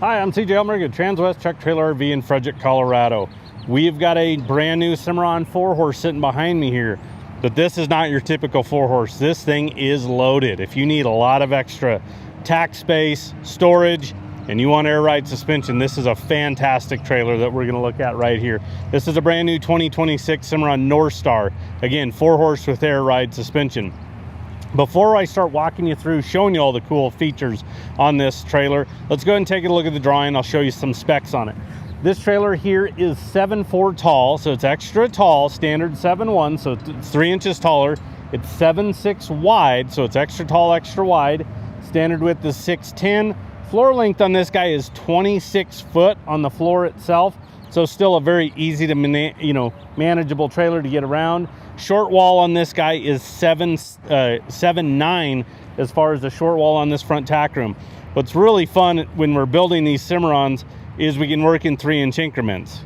Hi, I'm CJ Elmer at Transwest Truck Trailer RV in Fredrick, Colorado. We've got a brand new Cimarron 4-horse sitting behind me here, but this is not your typical 4-horse. This thing is loaded. If you need a lot of extra tack space, storage, and you want air ride suspension, this is a fantastic trailer that we're going to look at right here. This is a brand new 2026 Cimarron Norstar. Again, 4-horse with air ride suspension. Before I start walking you through, showing you all the cool features on this trailer, let's go ahead and take a look at the drawing. I'll show you some specs on it. This trailer here is 7'4" tall, so it's extra tall, standard 7'1", so it's 3 inches taller. It's 7'6" wide, so it's extra tall, extra wide. Standard width is 6'10". Floor length on this guy is 26 foot on the floor itself, so still a very easy to manageable trailer to get around. Short wall on this guy is 7'9" as far as the short wall on this front tack room. What's really fun when we're building these Cimarrons is we can work in 3-inch increments.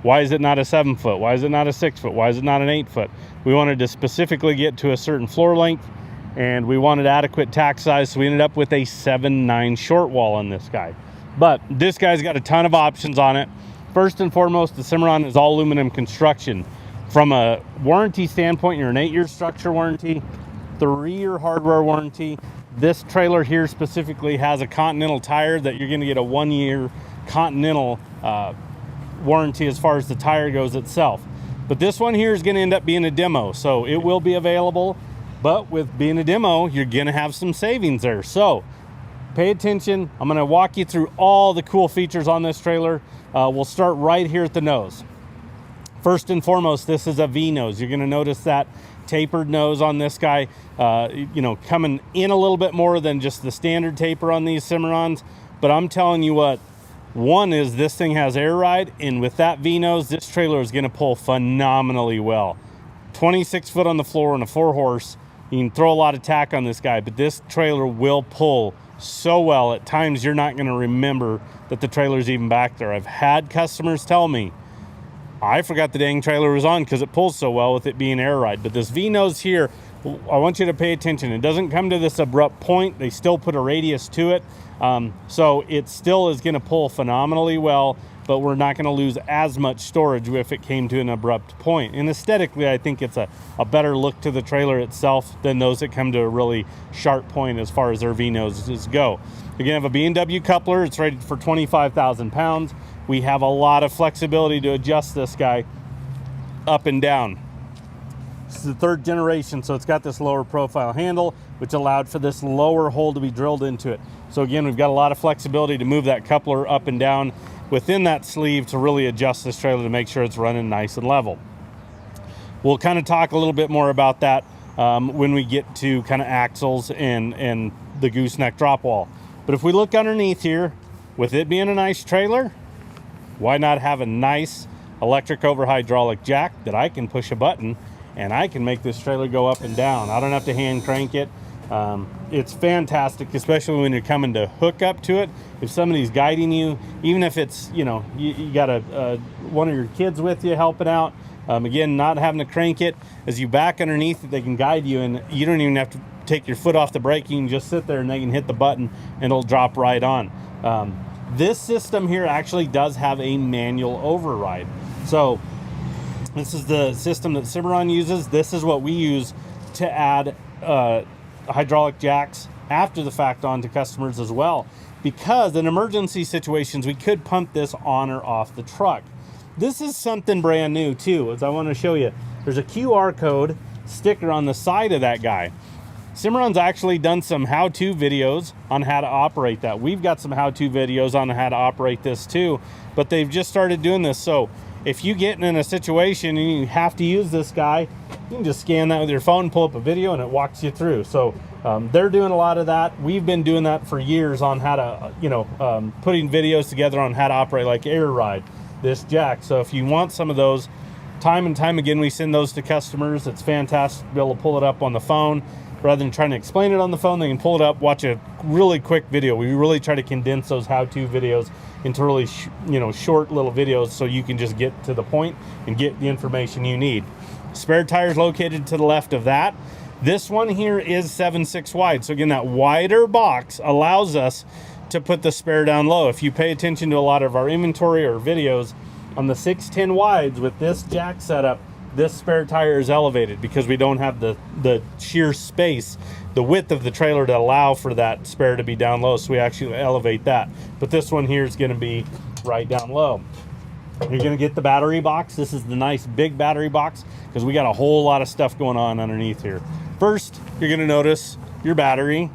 Why is it not a 7 foot? Why is it not a 6 foot? Why is it not an 8 foot? We wanted to specifically get to a certain floor length, and we wanted adequate tack size, so we ended up with a 7'9" short wall on this guy. But this guy's got a ton of options on it. First and foremost, the Cimarron is all aluminum construction. From a warranty standpoint, you're an 8-year structure warranty, 3-year hardware warranty. This trailer here specifically has a Continental tire that you're going to get a 1-year Continental warranty as far as the tire goes itself. But this one here is going to end up being a demo, so it will be available. But with being a demo, you're going to have some savings there. So pay attention. I'm going to walk you through all the cool features on this trailer. We'll start right here at the nose. First and foremost, this is a V-nose. You're going to notice that tapered nose on this guy, coming in a little bit more than just the standard taper on these Cimarrons. But I'm telling you what, one is this thing has air ride, and with that V-nose, this trailer is going to pull phenomenally well. 26 foot on the floor on a 4-horse. You can throw a lot of tack on this guy, but this trailer will pull so well. At times, you're not going to remember that the trailer's even back there. I've had customers tell me, I forgot the dang trailer was on because it pulls so well with it being air ride. But this V-nose here, I want you to pay attention. It doesn't come to this abrupt point. They still put a radius to it. So it still is going to pull phenomenally well, but we're not going to lose as much storage if it came to an abrupt point. And aesthetically, I think it's a better look to the trailer itself than those that come to a really sharp point as far as their V-noses go. Again, I have a B&W coupler. It's rated for 25,000 pounds. We have a lot of flexibility to adjust this guy up and down. This is the 3rd generation, so it's got this lower profile handle, which allowed for this lower hole to be drilled into it. So again, we've got a lot of flexibility to move that coupler up and down within that sleeve to really adjust this trailer to make sure it's running nice and level. We'll kind of talk a little bit more about that when we get to kind of axles and the gooseneck drop wall. But if we look underneath here, with it being a nice trailer, why not have a nice electric over hydraulic jack that I can push a button and I can make this trailer go up and down. I don't have to hand crank it. It's fantastic, especially when you're coming to hook up to it. If somebody's guiding you, even if it's, you got one of your kids with you helping out, again, not having to crank it. As you back underneath it, they can guide you, and you don't even have to take your foot off the brake. You can just sit there and they can hit the button and it'll drop right on. This system here actually does have a manual override. So this is the system that Cimarron uses. This is what we use to add hydraulic jacks after the fact onto customers as well. Because in emergency situations, we could pump this on or off the truck. This is something brand new too, as I want to show you. There's a QR code sticker on the side of that guy. Cimarron's actually done some how-to videos on how to operate that. We've got some how-to videos on how to operate this too, but they've just started doing this. So if you get in a situation and you have to use this guy, you can just scan that with your phone, pull up a video, and it walks you through. So they're doing a lot of that. We've been doing that for years on how to, putting videos together on how to operate like air ride this jack. So if you want some of those, time and time again, we send those to customers. It's fantastic to be able to pull it up on the phone. Rather than trying to explain it on the phone, they can pull it up, watch a really quick video. We really try to condense those how-to videos into really short little videos so you can just get to the point and get the information you need. Spare tires located to the left of that. This one here is 7'6" wide. So again, that wider box allows us to put the spare down low. If you pay attention to a lot of our inventory or videos on the 610 wides with this jack setup, this spare tire is elevated because we don't have the sheer space, the width of the trailer to allow for that spare to be down low, so we actually elevate that. But this one here is going to be right down low. You're going to get the battery box. This is the nice big battery box because we got a whole lot of stuff going on underneath here. First, you're going to notice your battery.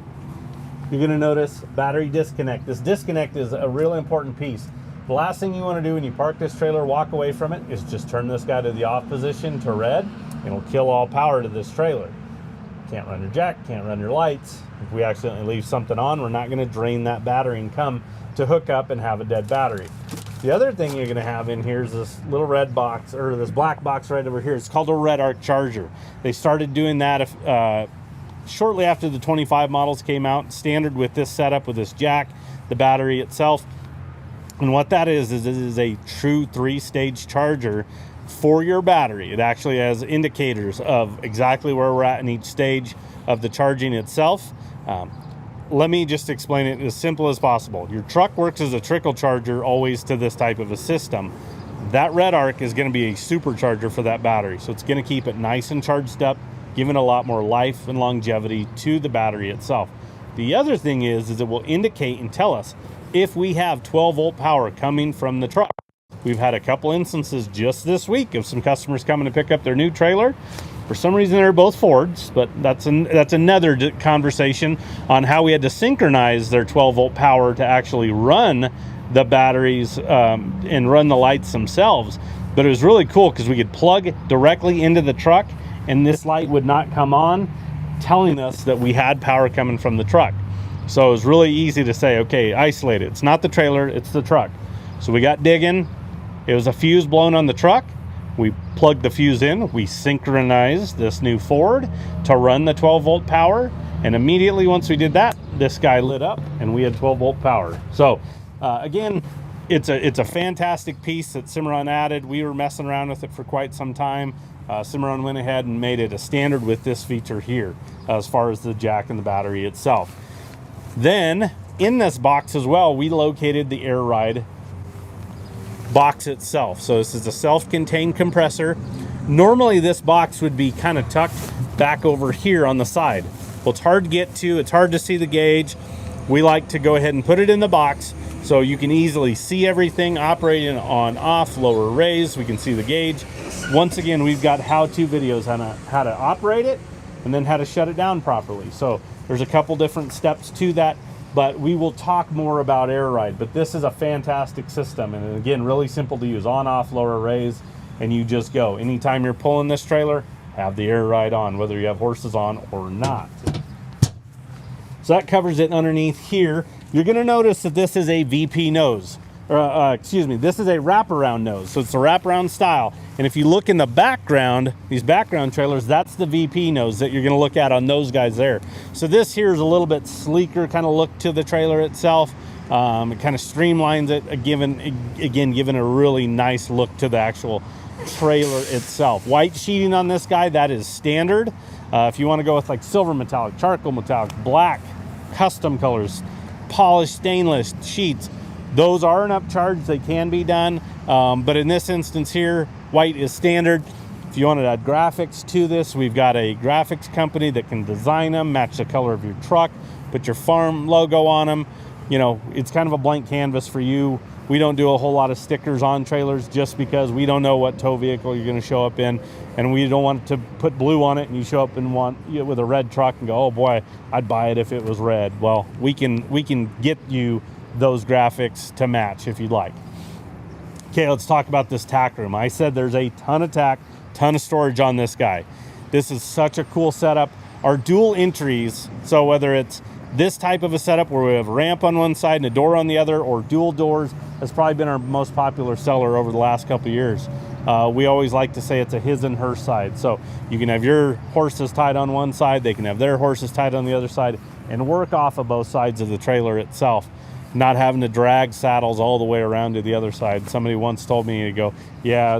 You're going to notice battery disconnect. This disconnect is a real important piece. The last thing you want to do when you park this trailer, walk away from it, is just turn this guy to the off position to red. It'll kill all power to this trailer. Can't run your jack, can't run your lights. If we accidentally leave something on, we're not going to drain that battery and come to hook up and have a dead battery. The other thing you're going to have in here is this little red box, or this black box right over here. It's called a RedArc charger. They started doing that shortly after the 25 models came out, standard with this setup, with this jack, the battery itself. And what that is it is a true 3-stage charger for your battery. It actually has indicators of exactly where we're at in each stage of the charging itself. Let me just explain it as simple as possible. Your truck works as a trickle charger always to this type of a system. That RedArc is going to be a supercharger for that battery. So it's going to keep it nice and charged up, giving a lot more life and longevity to the battery itself. The other thing is it will indicate and tell us if we have 12-volt power coming from the truck. We've had a couple instances just this week of some customers coming to pick up their new trailer. For some reason, they're both Fords, but that's another conversation on how we had to synchronize their 12-volt power to actually run the batteries and run the lights themselves. But it was really cool because we could plug directly into the truck and this light would not come on, telling us that we had power coming from the truck. So it was really easy to say, okay, isolate it. It's not the trailer, it's the truck. So we got digging. It was a fuse blown on the truck. We plugged the fuse in. We synchronized this new Ford to run the 12-volt power. And immediately once we did that, this guy lit up and we had 12-volt power. So again, it's a fantastic piece that Cimarron added. We were messing around with it for quite some time. Cimarron went ahead and made it a standard with this feature here as far as the jack and the battery itself. Then in this box as well, we located the air ride box itself. So this is a self-contained compressor. Normally this box would be kind of tucked back over here on the side. Well, it's hard to get to, it's hard to see the gauge. We like to go ahead and put it in the box so you can easily see everything operating on off, lower, raise. We can see the gauge. Once again, we've got how-to videos on how to operate it and then how to shut it down properly. So there's a couple different steps to that, but we will talk more about air ride. But this is a fantastic system, and again, really simple to use. On, off, lower, raise, and you just go. Anytime you're pulling this trailer, have the air ride on, whether you have horses on or not. So that covers it underneath here. You're gonna notice that this is a VP nose. This is a wraparound nose. So it's a wraparound style. And if you look in the background, these background trailers, that's the VP nose that you're gonna look at on those guys there. So this here is a little bit sleeker kind of look to the trailer itself. It kind of streamlines it, giving a really nice look to the actual trailer itself. White sheeting on this guy, that is standard. If you want to go with like silver metallic, charcoal metallic, black, custom colors, polished stainless sheets, those are an upcharge. They can be done, but in this instance here, white is standard. If you want to add graphics to this, we've got a graphics company that can design them, match the color of your truck, put your farm logo on them. You know, it's kind of a blank canvas for you. We don't do a whole lot of stickers on trailers just because we don't know what tow vehicle you're going to show up in, and we don't want to put blue on it and you show up and want with a red truck and go, oh boy, I'd buy it if it was red. Well, we can get you those graphics to match if you'd like. Okay, let's talk about this tack room. I said there's a ton of tack, ton of storage on this guy. This is such a cool setup. Our dual entries, so whether it's this type of a setup where we have a ramp on one side and a door on the other, or dual doors, has probably been our most popular seller over the last couple of years. We always like to say it's a his and her side. So you can have your horses tied on one side, they can have their horses tied on the other side, and work off of both sides of the trailer itself, not having to drag saddles all the way around to the other side. Somebody once told me to go, yeah,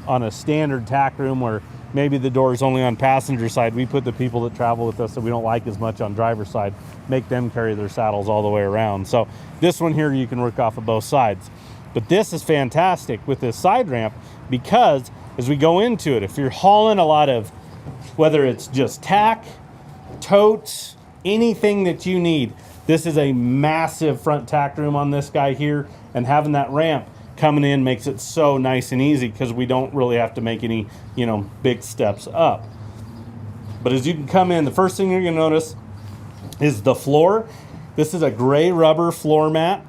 on a standard tack room where maybe the door is only on passenger side, we put the people that travel with us that we don't like as much on driver's side, make them carry their saddles all the way around. So this one here, you can work off of both sides. But this is fantastic with this side ramp, because as we go into it, if you're hauling a lot of, whether it's just tack, totes, anything that you need, this is a massive front tack room on this guy here, and having that ramp coming in makes it so nice and easy, because we don't really have to make any, you know, big steps up. But as you can come in, the first thing you're gonna notice is the floor. This is a gray rubber floor mat.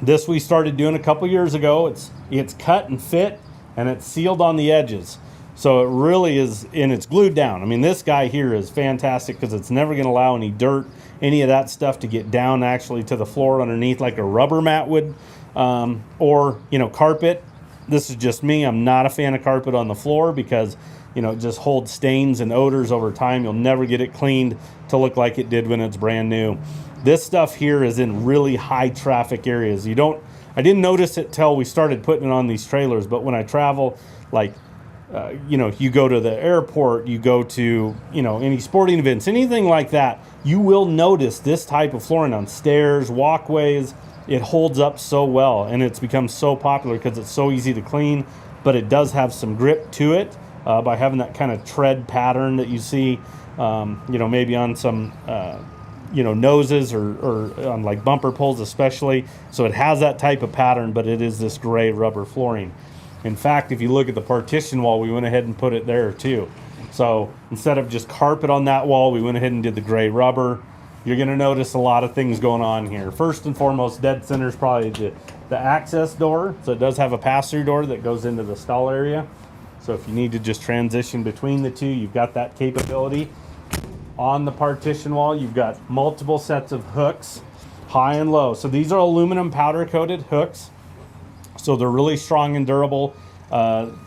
This we started doing a couple years ago. It's cut and fit, and it's sealed on the edges. So it really is, and it's glued down. I mean, this guy here is fantastic because it's never gonna allow any dirt, any of that stuff to get down actually to the floor underneath like a rubber mat would, or, you know, carpet. This is just me. I'm not a fan of carpet on the floor because, you know, it just holds stains and odors over time. You'll never get it cleaned to look like it did when it's brand new. This stuff here is in really high traffic areas. I didn't notice it till we started putting it on these trailers, but when I travel, like, you know, you go to the airport, you go to, you know, any sporting events, anything like that, you will notice this type of flooring on stairs, walkways. It holds up so well, and it's become so popular because it's so easy to clean, but it does have some grip to it by having that kind of tread pattern that you see, you know, maybe on some, you know, noses or on like bumper pulls especially. So it has that type of pattern, but it is this gray rubber flooring. In fact, if you look at the partition wall, we went ahead and put it there too. So instead of just carpet on that wall, we went ahead and did the gray rubber. You're going to notice a lot of things going on here. First and foremost, dead center is probably the access door. So it does have a pass-through door that goes into the stall area. So if you need to just transition between the two, you've got that capability. On the partition wall, you've got multiple sets of hooks, high and low. So these are aluminum powder-coated hooks. So they're really strong and durable.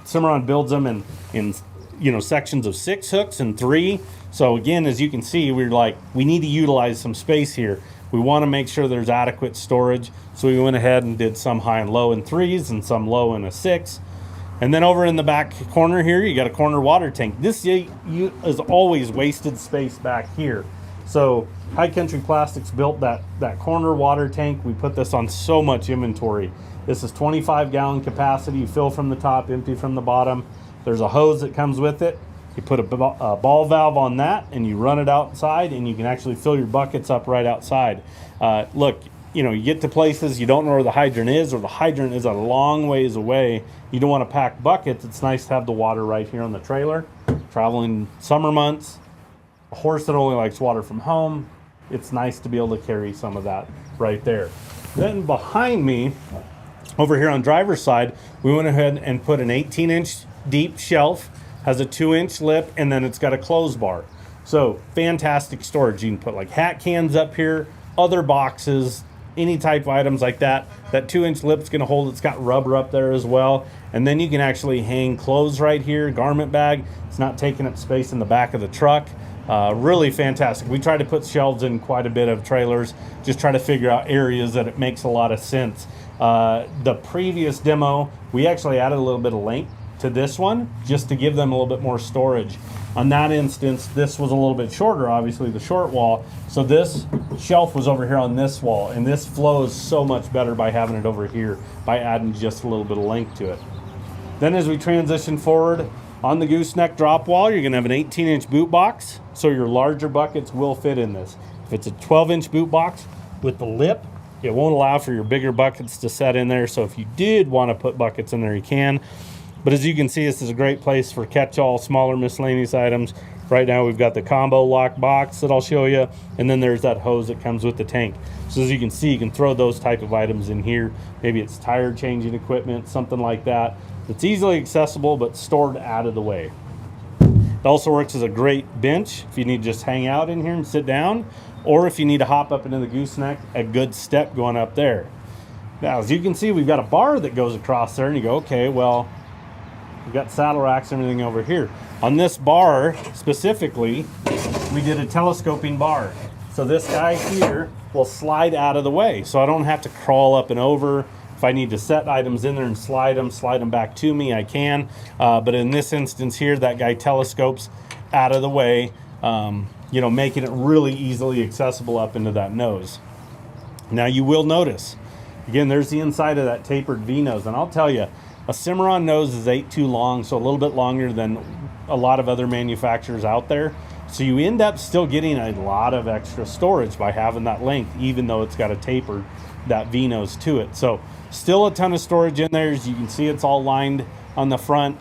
Cimarron builds them in you know, sections of 6 hooks and 3. So again, as you can see, we're like, we need to utilize some space here. We want to make sure there's adequate storage. So we went ahead and did some high and low in 3s and some low in a 6. And then over in the back corner here, you got a corner water tank. This is always wasted space back here. So High Country Plastics built that corner water tank. We put this on so much inventory. This is 25-gallon capacity. You fill from the top, empty from the bottom. There's a hose that comes with it. You put a ball valve on that, and you run it outside, and you can actually fill your buckets up right outside. Look, you know, you get to places you don't know where the hydrant is, or the hydrant is a long ways away. You don't want to pack buckets. It's nice to have the water right here on the trailer. Traveling summer months, a horse that only likes water from home, it's nice to be able to carry some of that right there. Then behind me, over here on driver's side, we went ahead and put an 18-inch deep shelf, has a 2-inch lip, and then it's got a clothes bar. So fantastic storage. You can put like hat cans up here, other boxes, any type of items like that. That 2-inch lip's gonna hold, it's got rubber up there as well. And then you can actually hang clothes right here, garment bag. It's not taking up space in the back of the truck. Really fantastic. We try to put shelves in quite a bit of trailers, just try to figure out areas that it makes a lot of sense. The previous demo, we actually added a little bit of length to this one just to give them a little bit more storage. On that instance, this was a little bit shorter, obviously the short wall. So this shelf was over here on this wall, and this flows so much better by having it over here, by adding just a little bit of length to it. Then as we transition forward, on the gooseneck drop wall, you're gonna have an 18-inch boot box, so your larger buckets will fit in this. If it's a 12-inch boot box with the lip, it won't allow for your bigger buckets to set in there. So if you did want to put buckets in there, you can. But as you can see, this is a great place for catch-all, smaller miscellaneous items. Right now we've got the combo lock box that I'll show you, and then there's that hose that comes with the tank. So as you can see, you can throw those type of items in here. Maybe it's tire changing equipment, something like that. It's easily accessible, but stored out of the way. It also works as a great bench if you need to just hang out in here and sit down, or if you need to hop up into the gooseneck, a good step going up there. Now, as you can see, we've got a bar that goes across there, and you go, okay, well, we've got saddle racks and everything over here. On this bar specifically, we did a telescoping bar. So this guy here will slide out of the way, so I don't have to crawl up and over. If I need to set items in there and slide them back to me, I can. But in this instance here, that guy telescopes out of the way, you know, making it really easily accessible up into that nose. Now you will notice, again, there's the inside of that tapered V-nose, and I'll tell you, a Cimarron nose is 8'2" long, so a little bit longer than a lot of other manufacturers out there. So you end up still getting a lot of extra storage by having that length, even though it's got a taper, that V-nose to it. So still a ton of storage in there. As you can see, it's all lined on the front.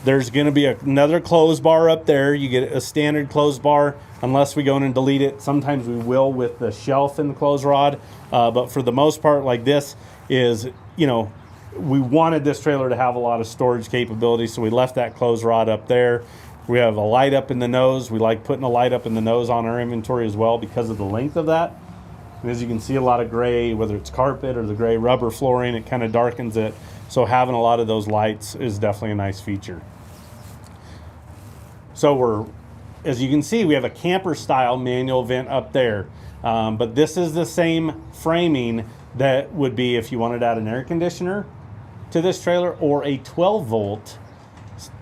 There's going to be another close bar up there. You get a standard close bar, unless we go in and delete it. Sometimes we will with the shelf in the close rod, but for the most part, like this is, you know, we wanted this trailer to have a lot of storage capability, so we left that close rod up there. We have a light up in the nose. We like putting a light up in the nose on our inventory as well because of the length of that. And as you can see, a lot of gray, whether it's carpet or the gray rubber flooring, it kind of darkens it. So having a lot of those lights is definitely a nice feature. So as you can see, we have a camper style manual vent up there. But this is the same framing that would be if you wanted to add an air conditioner to this trailer or a 12-volt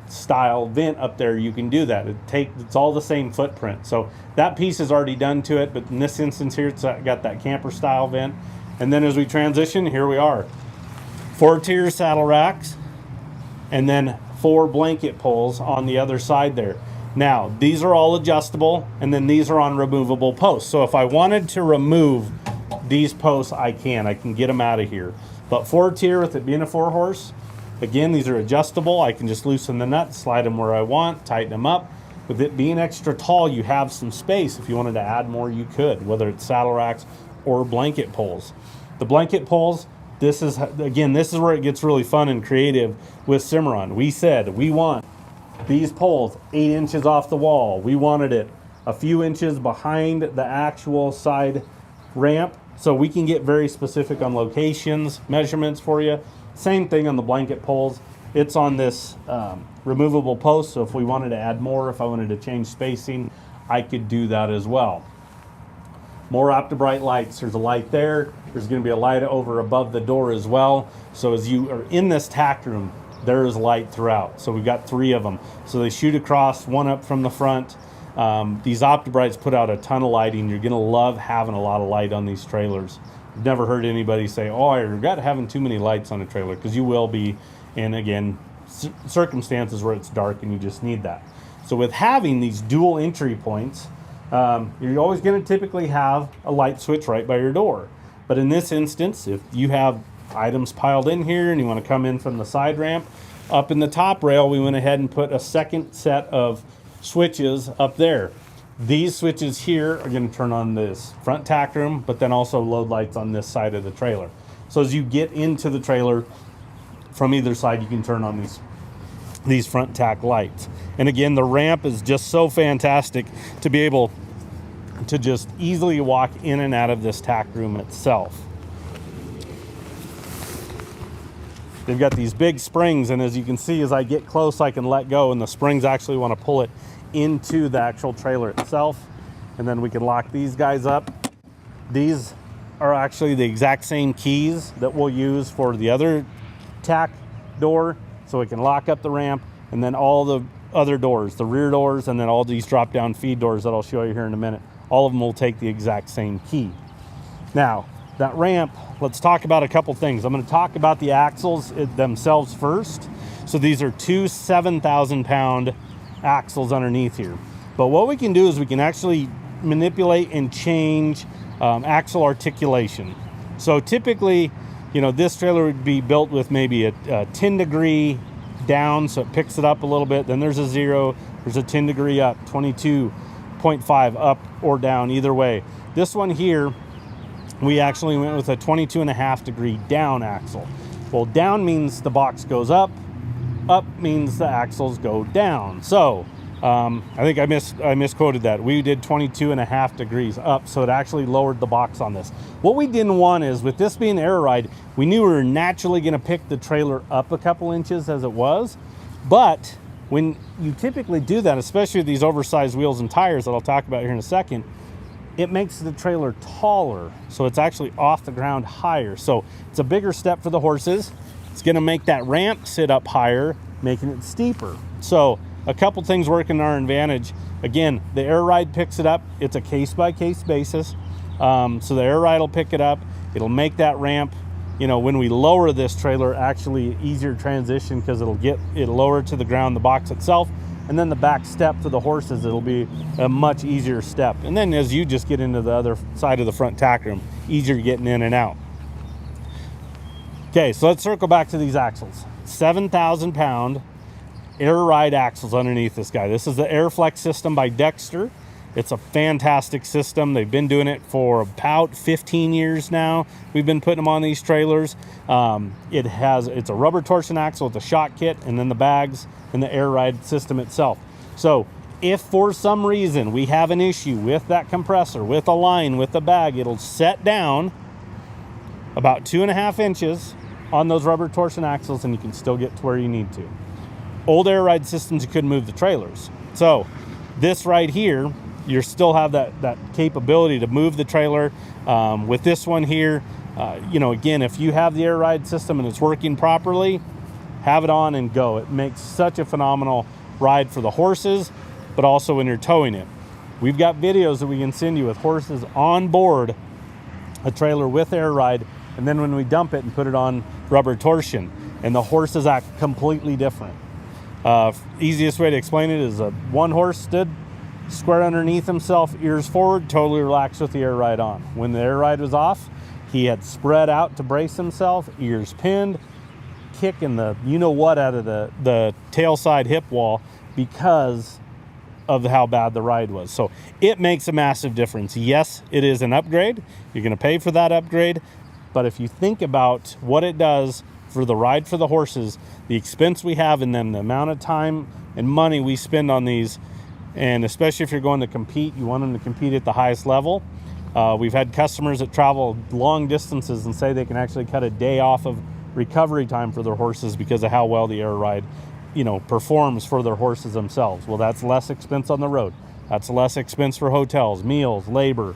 style vent up there. You can do that. It's all the same footprint. So that piece is already done to it, but in this instance here, it's got that camper style vent. And then as we transition, here we are. 4-tier saddle racks, and then 4 blanket poles on the other side there. Now, these are all adjustable, and then these are on removable posts. So if I wanted to remove these posts, I can get them out of here. But 4-tier, with it being a 4-horse, again, these are adjustable. I can just loosen the nuts, slide them where I want, tighten them up. With it being extra tall, you have some space. If you wanted to add more, you could, whether it's saddle racks or blanket poles. The blanket poles, this is where it gets really fun and creative with Cimarron. We said we want these poles 8 inches off the wall. We wanted it a few inches behind the actual side ramp, so we can get very specific on locations, measurements for you. Same thing on the blanket poles. It's on this removable post, so if we wanted to add more, if I wanted to change spacing, I could do that as well. More OptiBrite lights. There's a light there. There's going to be a light over above the door as well. So as you are in this tack room, there is light throughout. So we've got 3 of them. So they shoot across, one up from the front. These OptiBrites put out a ton of lighting. You're going to love having a lot of light on these trailers. I've never heard anybody say, oh, I regret having too many lights on a trailer, because you will be in, again, circumstances where it's dark and you just need that. So with having these dual entry points, you're always going to typically have a light switch right by your door. But in this instance, if you have items piled in here and you want to come in from the side ramp, up in the top rail, we went ahead and put a second set of switches up there. These switches here are going to turn on this front tack room, but then also load lights on this side of the trailer. So as you get into the trailer from either side, you can turn on these front tack lights. And again, the ramp is just so fantastic to be able to just easily walk in and out of this tack room itself. They've got these big springs, and as you can see, as I get close, I can let go, and the springs actually want to pull it into the actual trailer itself. And then we can lock these guys up. These are actually the exact same keys that we'll use for the other tack door, so we can lock up the ramp, and then all the other doors, the rear doors, and then all these drop down feed doors that I'll show you here in a minute, all of them will take the exact same key. Now, that ramp, let's talk about a couple things. I'm going to talk about the axles themselves first. So these are 2 7,000-pound axles underneath here. But what we can do is we can actually manipulate and change axle articulation. So typically, you know, this trailer would be built with maybe a 10-degree down, so it picks it up a little bit. Then there's a 0, there's a 10-degree up, 22.5 up or down, either way. This one here, we actually went with a 22.5-degree down axle. Well, down means the box goes up means the axles go down. So I think I misquoted that. We did 22.5 degrees up, so it actually lowered the box on this. What we didn't want is, with this being air ride, we knew we were naturally going to pick the trailer up a couple inches as it was. But when you typically do that, especially with these oversized wheels and tires that I'll talk about here in a second, it makes the trailer taller, so it's actually off the ground higher. So it's a bigger step for the horses. It's going to make that ramp sit up higher, making it steeper. So a couple things work in our advantage. Again, the air ride picks it up. It's a case-by-case basis. So the air ride will pick it up. It'll make that ramp, you know, when we lower this trailer, actually easier transition, because it'll lower to the ground, the box itself, and then the back step for the horses, it'll be a much easier step. And then as you just get into the other side of the front tack room, easier getting in and out. Okay, so let's circle back to these axles. 7,000 pound air ride axles underneath this guy. This is the Airflex system by Dexter. It's a fantastic system. They've been doing it for about 15 years now. We've been putting them on these trailers. It's a rubber torsion axle with a shock kit, and then the bags and the air ride system itself. So if for some reason we have an issue with that compressor, with a line, with the bag, it'll set down about 2.5 inches on those rubber torsion axles, and you can still get to where you need to. Old air ride systems, you couldn't move the trailers. So this right here, you still have that capability to move the trailer. With this one here, you know, again, if you have the air ride system and it's working properly, have it on and go. It makes such a phenomenal ride for the horses, but also when you're towing it. We've got videos that we can send you with horses on board a trailer with air ride, and then when we dump it and put it on rubber torsion, and the horses act completely different. Easiest way to explain it is one horse stood square underneath himself, ears forward, totally relaxed with the air ride on. When the air ride was off, he had spread out to brace himself, ears pinned, kicking the you-know-what out of the tail side hip wall because of how bad the ride was. So it makes a massive difference. Yes, it is an upgrade. You're going to pay for that upgrade. But if you think about what it does for the ride for the horses, the expense we have in them, the amount of time and money we spend on these, and especially if you're going to compete, you want them to compete at the highest level. We've had customers that travel long distances and say they can actually cut a day off of recovery time for their horses because of how well the air ride, you know, performs for their horses themselves. Well, that's less expense on the road. That's less expense for hotels, meals, labor.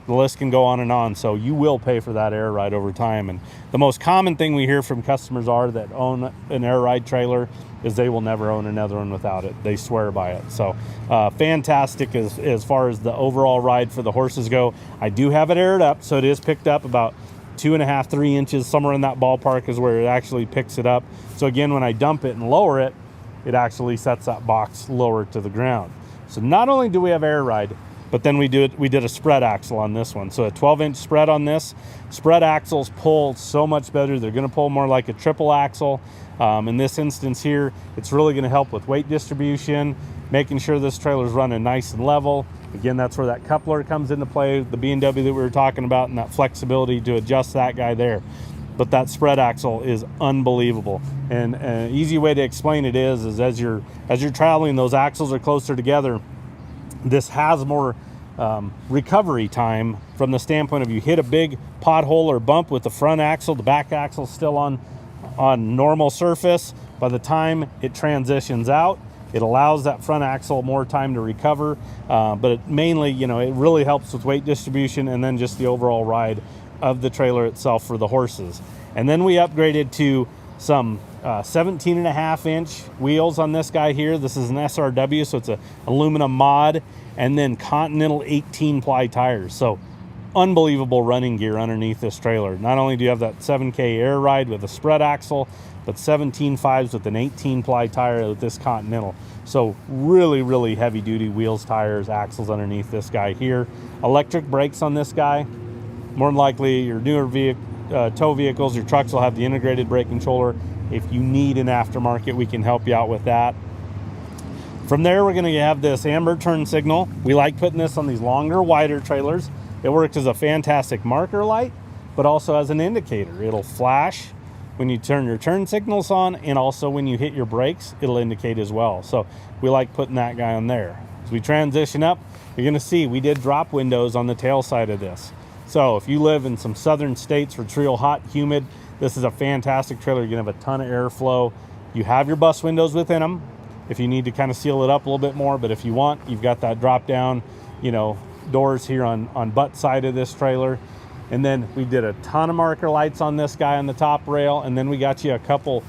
The list can go on and on. So you will pay for that air ride over time. And the most common thing we hear from customers that own an air ride trailer is they will never own another one without it. They swear by it. So fantastic as far as the overall ride for the horses go. I do have it aired up, so it is picked up about 2.5, 3 inches, somewhere in that ballpark is where it actually picks it up. So again, when I dump it and lower it, it actually sets that box lower to the ground. So not only do we have air ride, but then we did a spread axle on this one. So a 12-inch spread on this. Spread axles pull so much better. They're going to pull more like a triple axle. In this instance here, it's really going to help with weight distribution, making sure this trailer's running nice and level. Again, that's where that coupler comes into play, the B&W that we were talking about, and that flexibility to adjust that guy there. But that spread axle is unbelievable. And an easy way to explain it is as you're traveling, those axles are closer together. This has more recovery time from the standpoint of you hit a big pothole or bump with the front axle, the back axle still on normal surface. By the time it transitions out, it allows that front axle more time to recover. But it mainly, you know, it really helps with weight distribution and then just the overall ride of the trailer itself for the horses. And then we upgraded to some 17.5-inch wheels on this guy here. This is an SRW, so it's an aluminum mod, and then Continental 18-ply tires. So unbelievable running gear underneath this trailer. Not only do you have that 7K air ride with a spread axle, but 17.5s with an 18-ply tire with this Continental. So really, really heavy-duty wheels, tires, axles underneath this guy here. Electric brakes on this guy. More than likely, your newer tow vehicles, your trucks will have the integrated brake controller. If you need an aftermarket, we can help you out with that. From there, we're going to have this amber turn signal. We like putting this on these longer, wider trailers. It works as a fantastic marker light, but also as an indicator. It'll flash when you turn your turn signals on, and also when you hit your brakes, it'll indicate as well. So we like putting that guy on there. As we transition up, you're going to see we did drop windows on the tail side of this. So if you live in some southern states where it's real hot, humid, this is a fantastic trailer. You're going to have a ton of airflow. You have your bus windows within them if you need to kind of seal it up a little bit more, but if you want, you've got that drop down, you know, doors here on butt side of this trailer. And then we did a ton of marker lights on this guy on the top rail. And then we got you a couple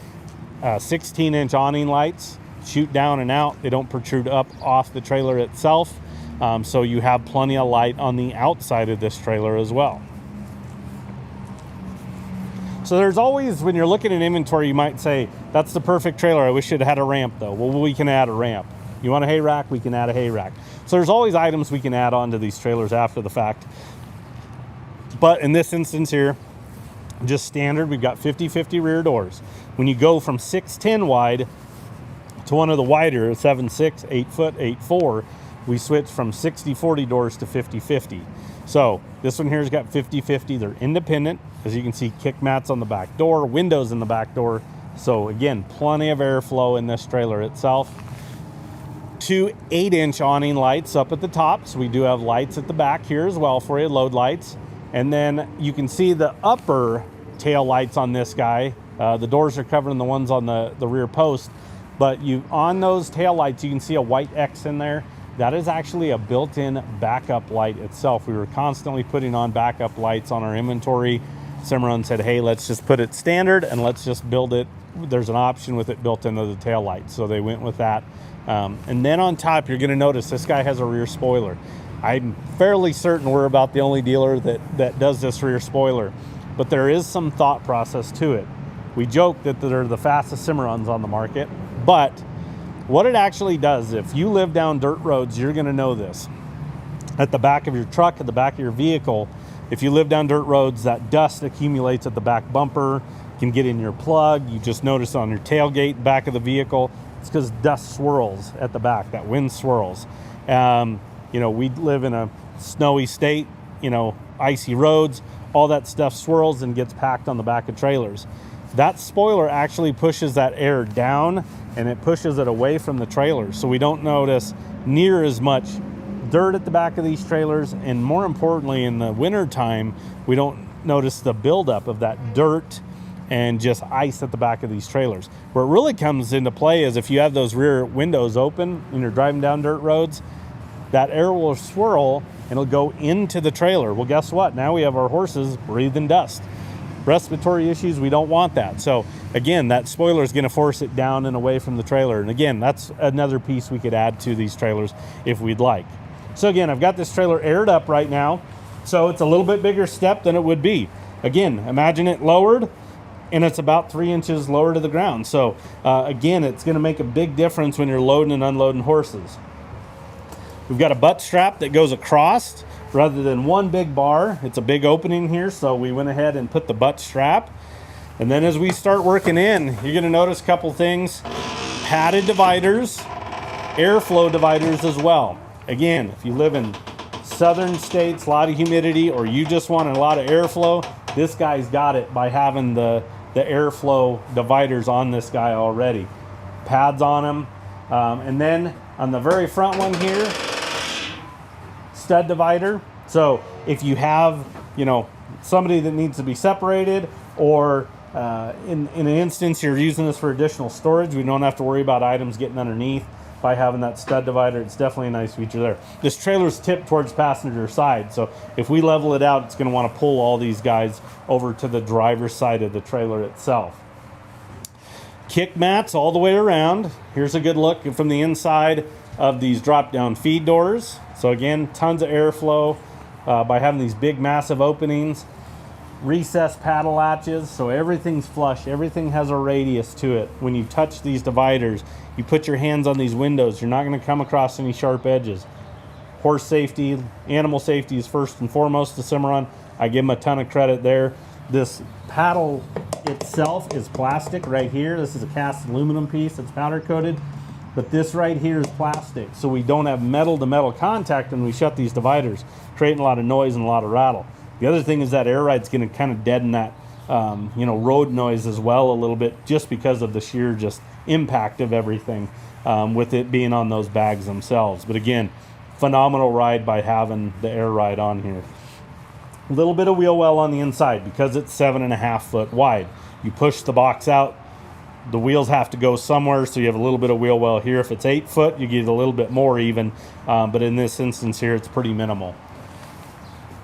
16-inch awning lights, shoot down and out. They don't protrude up off the trailer itself. So you have plenty of light on the outside of this trailer as well. So there's always, when you're looking at inventory, you might say, that's the perfect trailer. I wish it had a ramp though. Well, we can add a ramp. You want a hay rack? We can add a hay rack. So there's always items we can add on to these trailers after the fact. But in this instance here, just standard, we've got 50-50 rear doors. When you go from 6'10" wide to one of the wider 7'6", 8 foot, 8'4", we switch from 60-40 doors to 50-50. So this one here's got 50-50. They're independent. As you can see, kick mats on the back door, windows in the back door. So again, plenty of airflow in this trailer itself. 2 8-inch awning lights up at the top. So we do have lights at the back here as well for you, load lights. And then you can see the upper tail lights on this guy. The doors are covering the ones on the rear post. But on those tail lights, you can see a white X in there. That is actually a built-in backup light itself. We were constantly putting on backup lights on our inventory. Cimarron said, hey, let's just put it standard and let's just build it. There's an option with it built into the tail lights. So they went with that. And then on top, you're gonna notice this guy has a rear spoiler. I'm fairly certain we're about the only dealer that does this rear spoiler, but there is some thought process to it. We joke that they're the fastest Cimarrons on the market, but what it actually does, if you live down dirt roads, you're gonna know this. At the back of your truck, at the back of your vehicle, if you live down dirt roads, that dust accumulates at the back bumper, can get in your plug. You just notice on your tailgate, back of the vehicle, it's because dust swirls at the back, that wind swirls. You know, we live in a snowy state, you know, icy roads, all that stuff swirls and gets packed on the back of trailers. That spoiler actually pushes that air down and it pushes it away from the trailer. So we don't notice near as much dirt at the back of these trailers. And more importantly, in the winter time, we don't notice the buildup of that dirt and just ice at the back of these trailers. Where it really comes into play is if you have those rear windows open and you're driving down dirt roads, that air will swirl and it'll go into the trailer. Well, guess what? Now we have our horses breathing dust. Respiratory issues, we don't want that. So again, that spoiler is gonna force it down and away from the trailer. And again, that's another piece we could add to these trailers if we'd like. So again, I've got this trailer aired up right now. So it's a little bit bigger step than it would be. Again, imagine it lowered and it's about 3 inches lower to the ground. So again, it's gonna make a big difference when you're loading and unloading horses. We've got a butt strap that goes across rather than one big bar. It's a big opening here, so we went ahead and put the butt strap. And then as we start working in, you're gonna notice a couple things. Padded dividers, airflow dividers as well. Again, if you live in southern states, a lot of humidity, or you just want a lot of airflow, this guy's got it by having the airflow dividers on this guy already. Pads on him. And then on the very front one here, stud divider. So if you have, you know, somebody that needs to be separated, or in an instance you're using this for additional storage, we don't have to worry about items getting underneath by having that stud divider. It's definitely a nice feature there. This trailer's tipped towards passenger side, so if we level it out, it's going to want to pull all these guys over to the driver's side of the trailer itself. Kick mats all the way around. Here's a good look from the inside of these drop down feed doors. So again, tons of airflow by having these big massive openings. Recessed paddle latches, so everything's flush, everything has a radius to it. When you touch these dividers, you put your hands on these windows, you're not going to come across any sharp edges. Horse safety, animal safety is first and foremost to Cimarron. I give them a ton of credit there. This paddle itself is plastic right here. This is a cast aluminum piece that's powder coated, but this right here is plastic, so we don't have metal to metal contact when we shut these dividers, creating a lot of noise and a lot of rattle. The other thing is that air ride's going to kind of deaden that you know, road noise as well a little bit, just because of the sheer just impact of everything with it being on those bags themselves. But again, phenomenal ride by having the air ride on here. A little bit of wheel well on the inside because it's 7.5 foot wide. You push the box out, the wheels have to go somewhere, so you have a little bit of wheel well here. If it's 8 foot, you get a little bit more even, but in this instance here, it's pretty minimal.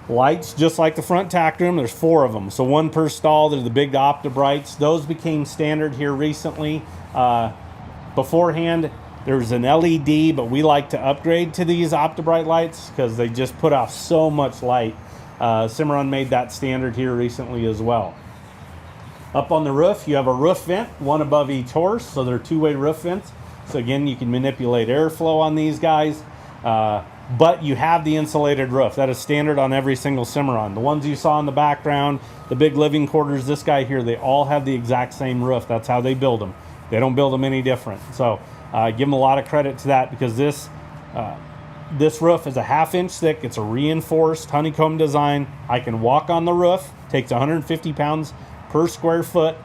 Lights, just like the front tack room, there's 4 of them. So 1 per stall. They're the big OptiBrights. Those became standard here recently. Beforehand, there's an LED, but we like to upgrade to these OptiBright lights because they just put off so much light. Cimarron made that standard here recently as well. Up on the roof, you have a roof vent, 1 above each horse. So they're 2-way roof vents. So again, you can manipulate airflow on these guys. But you have the insulated roof. That is standard on every single Cimarron. The ones you saw in the background, the big living quarters, this guy here, they all have the exact same roof. That's how they build them. They don't build them any different. So give them a lot of credit to that, because this roof is a 1/2 inch thick. It's a reinforced honeycomb design. I can walk on the roof. Takes 150 pounds per square foot.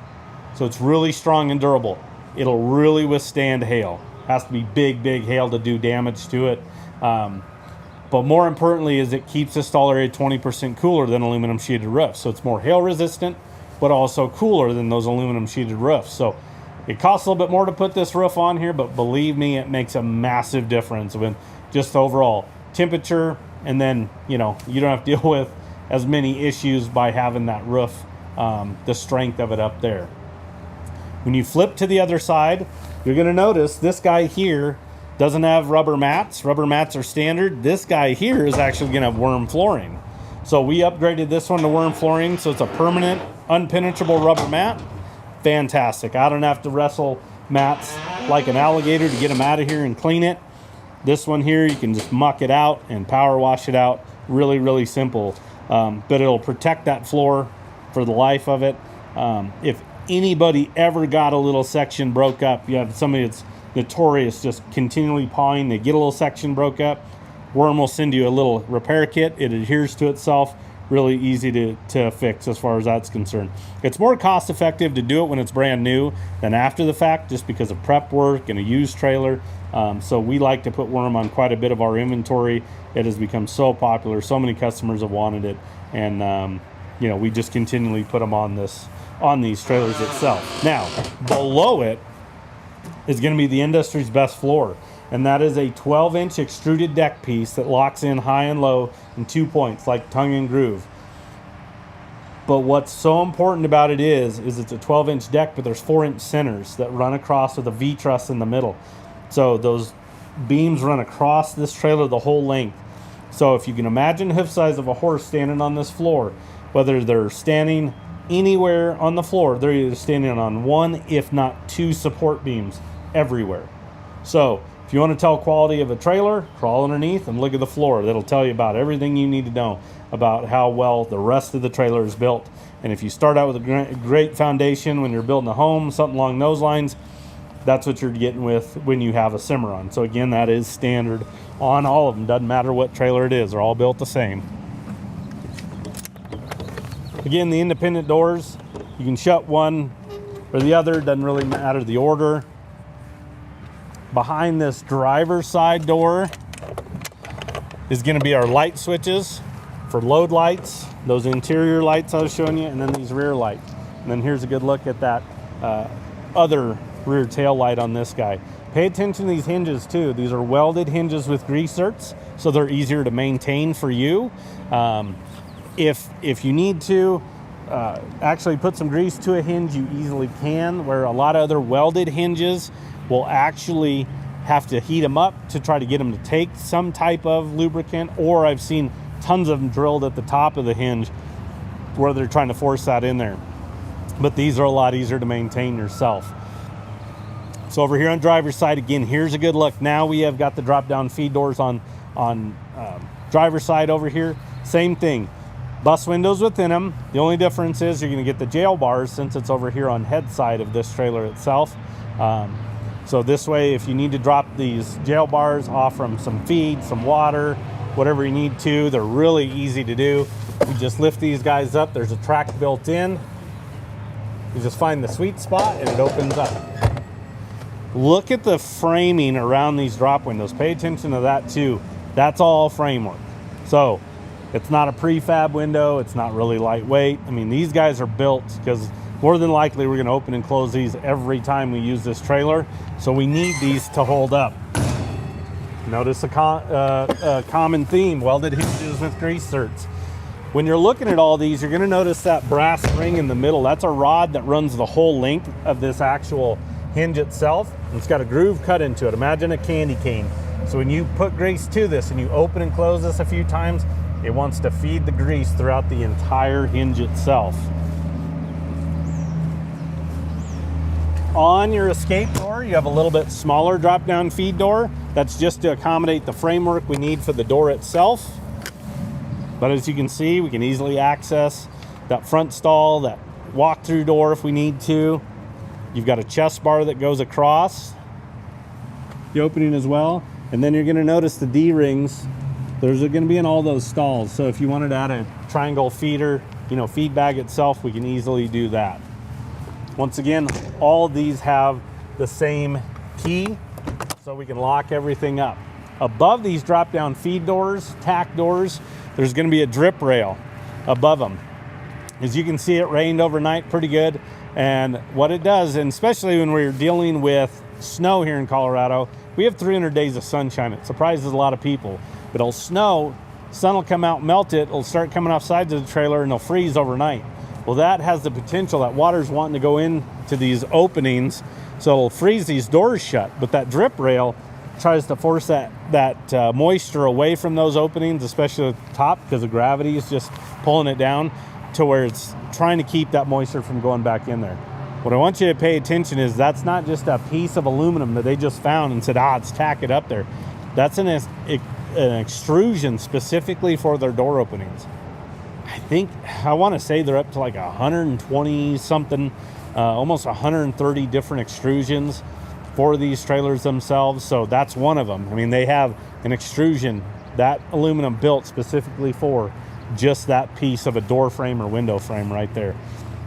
So it's really strong and durable. It'll really withstand hail. Has to be big, big hail to do damage to it. But more importantly is it keeps the stall area 20% cooler than aluminum sheeted roofs. So it's more hail resistant, but also cooler than those aluminum sheeted roofs. So it costs a little bit more to put this roof on here, but believe me, it makes a massive difference when just overall temperature, and then, you know, you don't have to deal with as many issues by having that roof, the strength of it up there. When you flip to the other side, you're going to notice this guy here doesn't have rubber mats. Rubber mats are standard. This guy here is actually going to have Werm flooring. So we upgraded this one to Werm flooring, so it's a permanent, unpenetrable rubber mat. Fantastic. I don't have to wrestle mats like an alligator to get them out of here and clean it. This one here, you can just muck it out and power wash it out. Really, really simple. But it'll protect that floor for the life of it. If anybody ever got a little section broke up, you have somebody that's notorious just continually pawing, they get a little section broke up, Werm will send you a little repair kit. It adheres to itself. Really easy to fix as far as that's concerned. It's more cost effective to do it when it's brand new than after the fact, just because of prep work and a used trailer. So we like to put Werm on quite a bit of our inventory. It has become so popular. So many customers have wanted it. And you know, we just continually put them on these trailers itself. Now, below it is going to be the industry's best floor, and that is a 12-inch extruded deck piece that locks in high and low in 2 points, like tongue and groove. But what's so important about it is it's a 12-inch deck, but there's 4-inch centers that run across with a V-truss in the middle. So those beams run across this trailer the whole length. So if you can imagine hoof size of a horse standing on this floor, whether they're standing anywhere on the floor, they're either standing on 1, if not 2 support beams everywhere. So if you want to tell quality of a trailer, crawl underneath and look at the floor. That'll tell you about everything you need to know about how well the rest of the trailer is built. And if you start out with a great foundation when you're building a home, something along those lines, that's what you're getting with when you have a Cimarron. So again, that is standard on all of them. Doesn't matter what trailer it is, they're all built the same. Again, the independent doors, you can shut one or the other, doesn't really matter the order. Behind this driver's side door is going to be our light switches for load lights, those interior lights I was showing you, and then these rear lights. And then here's a good look at that other rear tail light on this guy. Pay attention to these hinges too. These are welded hinges with grease zerks, so they're easier to maintain for you. If you need to actually put some grease to a hinge, you easily can, where a lot of other welded hinges will actually have to heat them up to try to get them to take some type of lubricant, or I've seen tons of them drilled at the top of the hinge where they're trying to force that in there. But these are a lot easier to maintain yourself. So over here on driver's side, again, here's a good look. Now we have got the drop down feed doors on driver's side over here. Same thing. Bus windows within them. The only difference is you're going to get the jail bars since it's over here on head side of this trailer itself. So this way, if you need to drop these jail bars off from some feed, some water, whatever you need to, they're really easy to do. You just lift these guys up. There's a track built in. You just find the sweet spot and it opens up. Look at the framing around these drop windows. Pay attention to that too. That's all framework. So it's not a prefab window. It's not really lightweight. I mean, these guys are built because more than likely we're going to open and close these every time we use this trailer. So we need these to hold up. Notice a common theme, welded hinges with grease zerks. When you're looking at all these, you're going to notice that brass ring in the middle. That's a rod that runs the whole length of this actual hinge itself. It's got a groove cut into it. Imagine a candy cane. So when you put grease to this and you open and close this a few times, it wants to feed the grease throughout the entire hinge itself. On your escape door, you have a little bit smaller drop-down feed door. That's just to accommodate the framework we need for the door itself. But as you can see, we can easily access that front stall, that walk-through door if we need to. You've got a chest bar that goes across the opening as well. And then you're going to notice the D-rings. Those are going to be in all those stalls. So if you wanted to add a triangle feeder, feed bag itself, we can easily do that. Once again, all of these have the same key, so we can lock everything up. Above these drop-down feed doors, tack doors, there's going to be a drip rail above them. As you can see, it rained overnight pretty good. And what it does, and especially when we're dealing with snow here in Colorado, we have 300 days of sunshine. It surprises a lot of people. But it'll snow, sun will come out, melt it, it'll start coming off sides of the trailer, and it'll freeze overnight. Well, that has the potential that water's wanting to go into these openings, so it'll freeze these doors shut. But that drip rail tries to force that moisture away from those openings, especially at the top, because the gravity is just pulling it down to where it's trying to keep that moisture from going back in there. What I want you to pay attention is that's not just a piece of aluminum that they just found and said, let's tack it up there. That's an extrusion specifically for their door openings. I want to say they're up to like 120 something, almost 130 different extrusions for these trailers themselves. So that's one of them. I mean, they have an extrusion, that aluminum built specifically for just that piece of a door frame or window frame right there.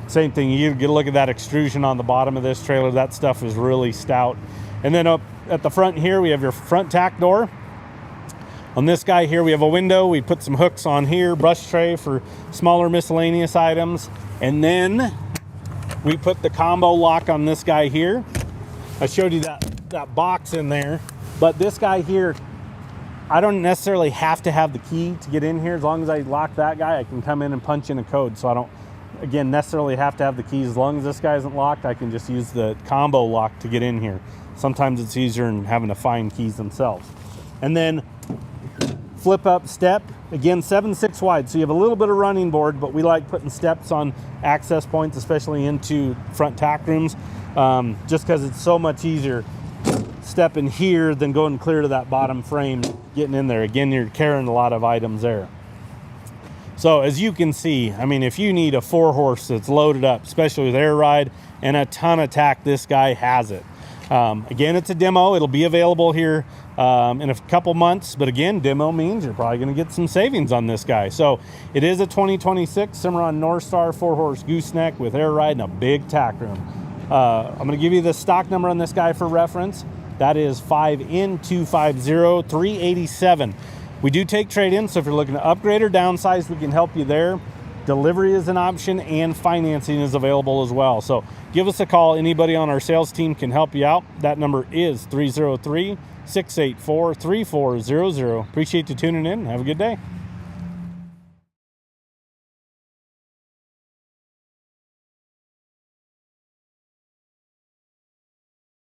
Same thing, you get a look at that extrusion on the bottom of this trailer. That stuff is really stout. And then up at the front here, we have your front tack door. On this guy here, we have a window. We put some hooks on here, brush tray for smaller miscellaneous items. And then we put the combo lock on this guy here. I showed you that box in there, but this guy here, I don't necessarily have to have the key to get in here. As long as I lock that guy, I can come in and punch in a code. So I don't, again, necessarily have to have the keys. As long as this guy isn't locked, I can just use the combo lock to get in here. Sometimes it's easier than having to find keys themselves. And then flip up step, again 7/6 wide, so you have a little bit of running board, but we like putting steps on access points, especially into front tack rooms, just because it's so much easier stepping here than going clear to that bottom frame, getting in there. Again, you're carrying a lot of items there. So as you can see, I mean, if you need a 4-horse that's loaded up, especially with air ride and a ton of tack, this guy has it. Again, it's a demo. It'll be available here in a couple months, but again, demo means you're probably going to get some savings on this guy. So it is a 2026 Cimarron Norstar 4-horse gooseneck with air ride and a big tack room. I'm going to give you the stock number on this guy for reference. That is 5N250387. We do take trade-in, so if you're looking to upgrade or downsize, we can help you there. Delivery is an option and financing is available as well. So give us a call. Anybody on our sales team can help you out. That number is 303-684-3400. Appreciate you tuning in. Have a good day.